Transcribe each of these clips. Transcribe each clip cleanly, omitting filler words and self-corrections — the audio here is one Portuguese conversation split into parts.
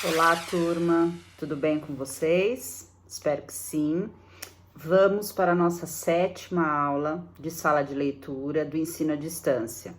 Olá, turma, tudo bem com vocês? Espero que sim. Vamos para a nossa 7ª aula de sala de leitura do ensino à distância.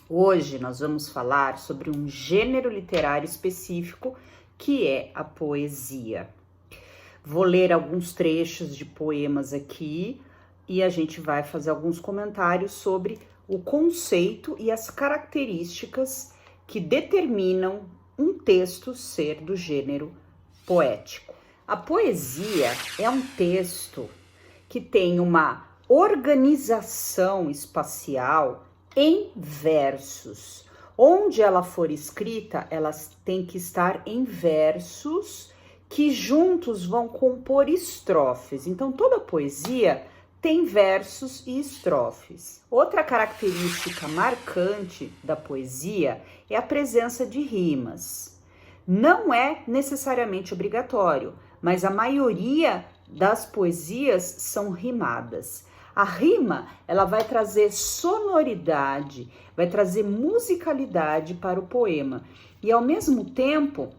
Hoje nós vamos falar sobre um gênero literário específico que é a poesia. Vou ler alguns trechos de poemas aqui e a gente vai fazer alguns comentários sobre o conceito e as características que determinam um texto ser do gênero poético. A poesia é um texto que tem uma organização espacial em versos. Onde ela for escrita, ela tem que estar em versos que juntos vão compor estrofes. Então, toda poesia tem versos e estrofes. Outra característica marcante da poesia é a presença de rimas. Não é necessariamente obrigatório, mas a maioria das poesias são rimadas. A rima, ela vai trazer sonoridade, vai trazer musicalidade para o poema. E ao mesmo tempo,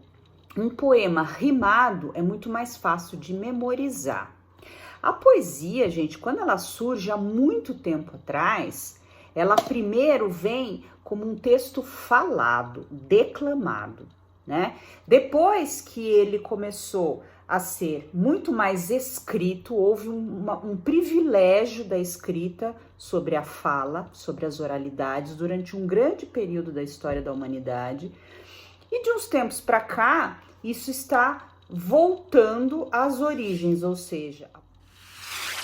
um poema rimado é muito mais fácil de memorizar. A poesia, gente, quando ela surge há muito tempo atrás, ela primeiro vem como um texto falado, declamado, né? Depois que ele começou a ser muito mais escrito, houve um privilégio da escrita sobre a fala, sobre as oralidades, durante um grande período da história da humanidade. E de uns tempos para cá, isso está voltando às origens, ou seja,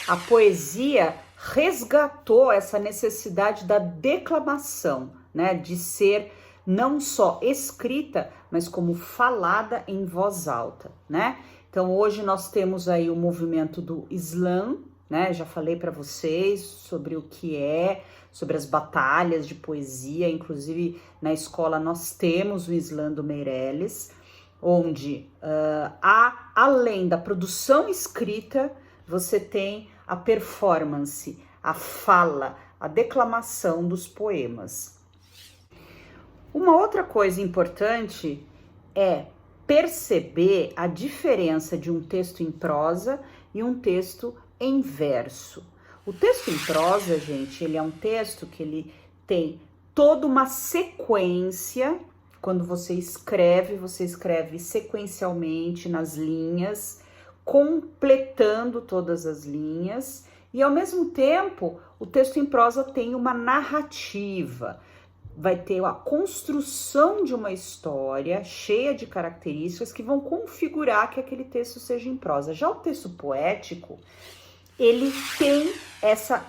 a poesia resgatou essa necessidade da declamação, né, de ser não só escrita, mas como falada em voz alta, né? Então hoje nós temos aí o movimento do Islã, né? Já falei para vocês sobre o que é, sobre as batalhas de poesia, inclusive na escola nós temos o Islã do Meirelles, onde além da produção escrita, você tem a performance, a fala, a declamação dos poemas. Uma outra coisa importante é perceber a diferença de um texto em prosa e um texto em verso. O texto em prosa, gente, ele é um texto que ele tem toda uma sequência. Quando você escreve sequencialmente nas linhas, completando todas as linhas, e ao mesmo tempo o texto em prosa tem uma narrativa, vai ter a construção de uma história cheia de características que vão configurar que aquele texto seja em prosa. Já o texto poético, ele tem essa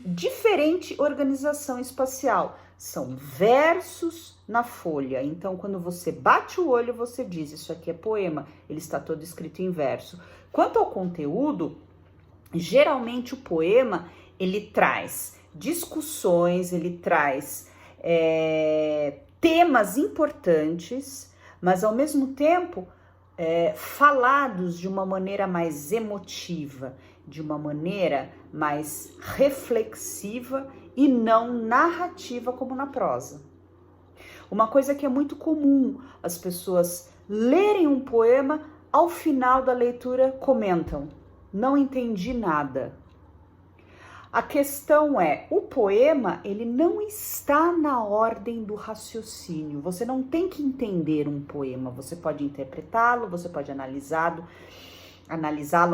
diferente organização espacial. São versos na folha. Então, quando você bate o olho, você diz, isso aqui é poema. Ele está todo escrito em verso. Quanto ao conteúdo, geralmente o poema, ele traz discussões, ele traz temas importantes, mas ao mesmo tempo falados de uma maneira mais emotiva, de uma maneira mais reflexiva e não narrativa como na prosa. Uma coisa que é muito comum, as pessoas lerem um poema, ao final da leitura comentam, não entendi nada. A questão é, o poema, ele não está na ordem do raciocínio. Você não tem que entender um poema. Você pode interpretá-lo, você pode analisá-lo,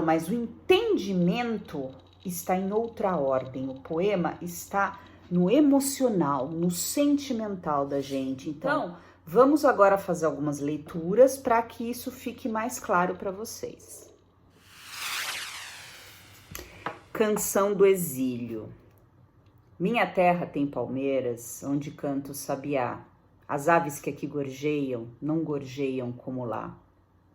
mas o entendimento está em outra ordem. O poema está no emocional, no sentimental da gente. Então, vamos agora fazer algumas leituras para que isso fique mais claro para vocês. Canção do Exílio. Minha terra tem palmeiras, onde canta o sabiá. As aves que aqui gorjeiam, não gorjeiam como lá.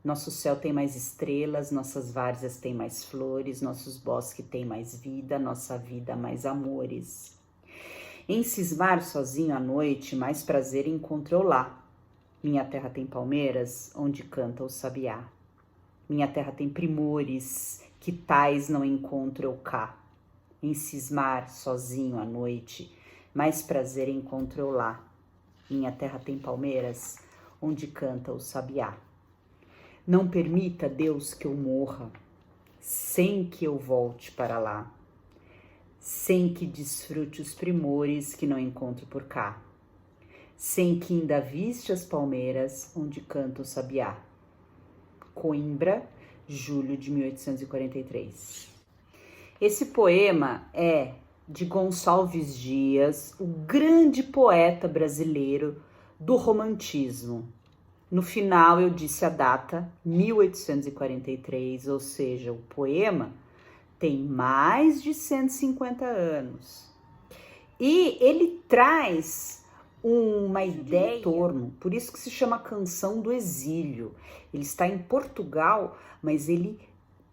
Nosso céu tem mais estrelas, nossas várzeas têm mais flores, nossos bosques têm mais vida, nossa vida mais amores. Em cismar sozinho à noite, mais prazer encontro eu lá. Minha terra tem palmeiras, onde canta o sabiá. Minha terra tem primores, que tais não encontro eu cá. Em cismar sozinho à noite, mais prazer encontro eu lá. Minha terra tem palmeiras, onde canta o sabiá. Não permita, Deus, que eu morra sem que eu volte para lá, sem que desfrute os primores que não encontro por cá, sem que ainda viste as palmeiras onde canta o sabiá. Coimbra, julho de 1843. Esse poema é de Gonçalves Dias, o grande poeta brasileiro do romantismo. No final eu disse a data, 1843, ou seja, o poema tem mais de 150 anos. E ele traz uma ideia em torno, por isso que se chama Canção do Exílio. Ele está em Portugal, mas ele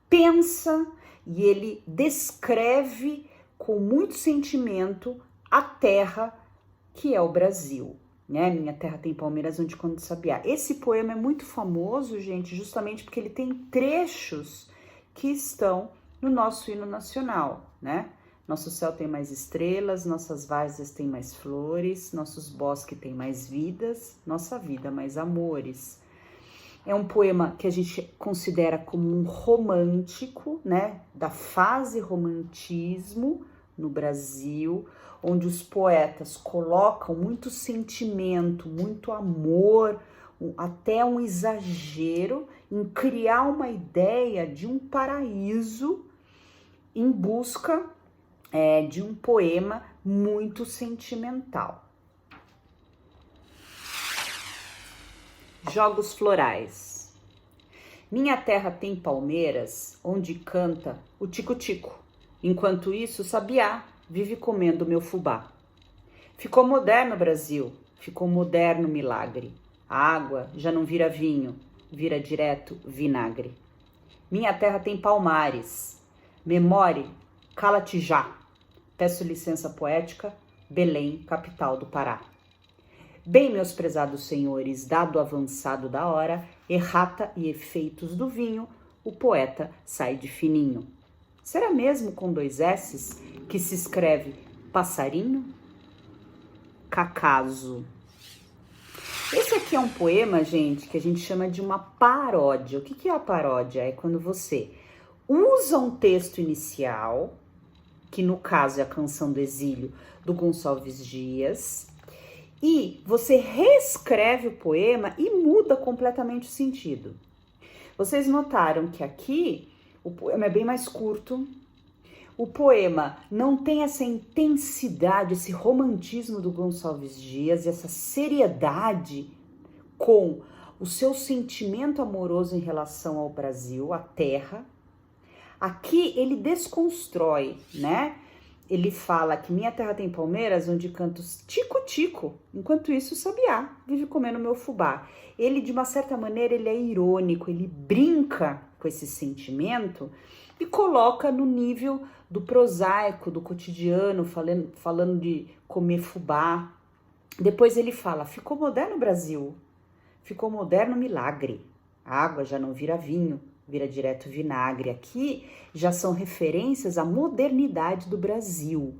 pensa e ele descreve com muito sentimento a terra que é o Brasil, né? Minha terra tem palmeiras onde canta o sabiá. Esse poema é muito famoso, gente, justamente porque ele tem trechos que estão no nosso hino nacional, né? Nosso céu tem mais estrelas, nossas várzeas têm mais flores, nossos bosques têm mais vidas, nossa vida mais amores. É um poema que a gente considera como um romântico, né? Da fase romantismo no Brasil, onde os poetas colocam muito sentimento, muito amor, até um exagero em criar uma ideia de um paraíso em busca de um poema muito sentimental. Jogos florais. Minha terra tem palmeiras onde canta o tico-tico. Enquanto isso, o sabiá vive comendo meu fubá. Ficou moderno o Brasil, ficou moderno o milagre. A água já não vira vinho, vira direto vinagre. Minha terra tem palmares. Memore, cala-te já. Peço licença poética, Belém, capital do Pará. Bem, meus prezados senhores, dado o avançado da hora, errata e efeitos do vinho, o poeta sai de fininho. Será mesmo com 2 S's que se escreve passarinho? Cacaso. Esse aqui é um poema, gente, que a gente chama de uma paródia. O que é a paródia? É quando você usa um texto inicial, que no caso é a Canção do Exílio, do Gonçalves Dias, e você reescreve o poema e muda completamente o sentido. Vocês notaram que aqui o poema é bem mais curto, o poema não tem essa intensidade, esse romantismo do Gonçalves Dias, essa seriedade com o seu sentimento amoroso em relação ao Brasil, à terra. Aqui ele desconstrói, né? Ele fala que minha terra tem palmeiras onde canta os tico-tico, enquanto isso o sabiá vive comendo meu fubá. Ele, de uma certa maneira, ele é irônico, ele brinca com esse sentimento e coloca no nível do prosaico, do cotidiano, falando de comer fubá. Depois ele fala, ficou moderno o Brasil, ficou moderno o milagre, a água já não vira vinho, vira direto vinagre. Aqui já são referências à modernidade do Brasil.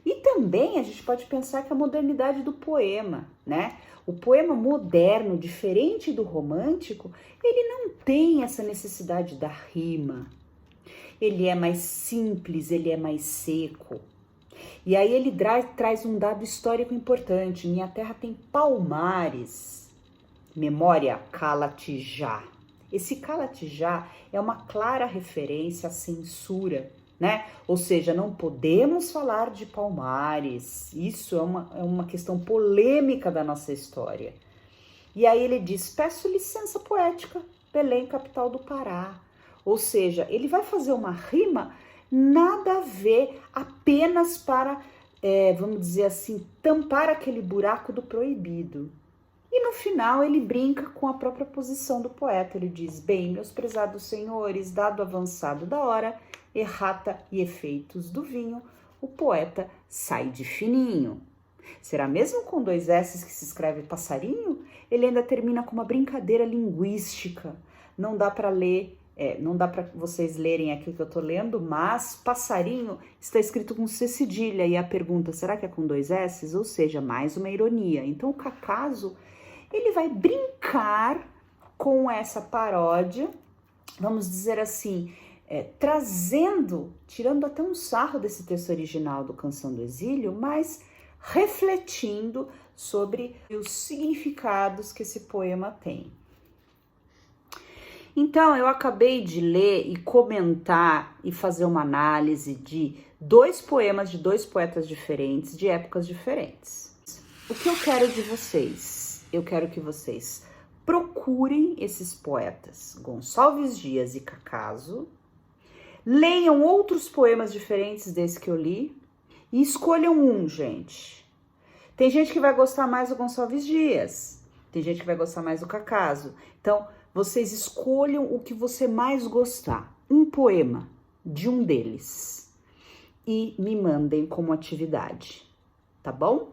E também a gente pode pensar que a modernidade do poema, né? O poema moderno, diferente do romântico, ele não tem essa necessidade da rima. Ele é mais simples, ele é mais seco. E aí ele traz um dado histórico importante. Minha terra tem palmares. Memória, cala-te já. Esse cala-te já é uma clara referência à censura, né? Ou seja, não podemos falar de palmares. Isso é uma questão polêmica da nossa história. E aí ele diz, peço licença poética, Belém, capital do Pará. Ou seja, ele vai fazer uma rima nada a ver, apenas para, vamos dizer assim, tampar aquele buraco do proibido. E no final ele brinca com a própria posição do poeta. Ele diz, bem, meus prezados senhores, dado o avançado da hora, errata e efeitos do vinho, o poeta sai de fininho. Será mesmo com 2 S's que se escreve passarinho? Ele ainda termina com uma brincadeira linguística. Não dá para ler, não dá para vocês lerem aqui o que eu tô lendo, mas passarinho está escrito com C cedilha. E a pergunta, será que é com 2 S's? Ou seja, mais uma ironia. Então o Cacaso, ele vai brincar com essa paródia, vamos dizer assim, tirando até um sarro desse texto original do Canção do Exílio, mas refletindo sobre os significados que esse poema tem. Então, eu acabei de ler e comentar e fazer uma análise de 2 poemas de 2 poetas diferentes, de épocas diferentes. O que eu quero de vocês? Eu quero que vocês procurem esses poetas, Gonçalves Dias e Cacaso, leiam outros poemas diferentes desse que eu li e escolham um, gente. Tem gente que vai gostar mais do Gonçalves Dias, tem gente que vai gostar mais do Cacaso. Então, vocês escolham o que você mais gostar, um poema de um deles, e me mandem como atividade, tá bom?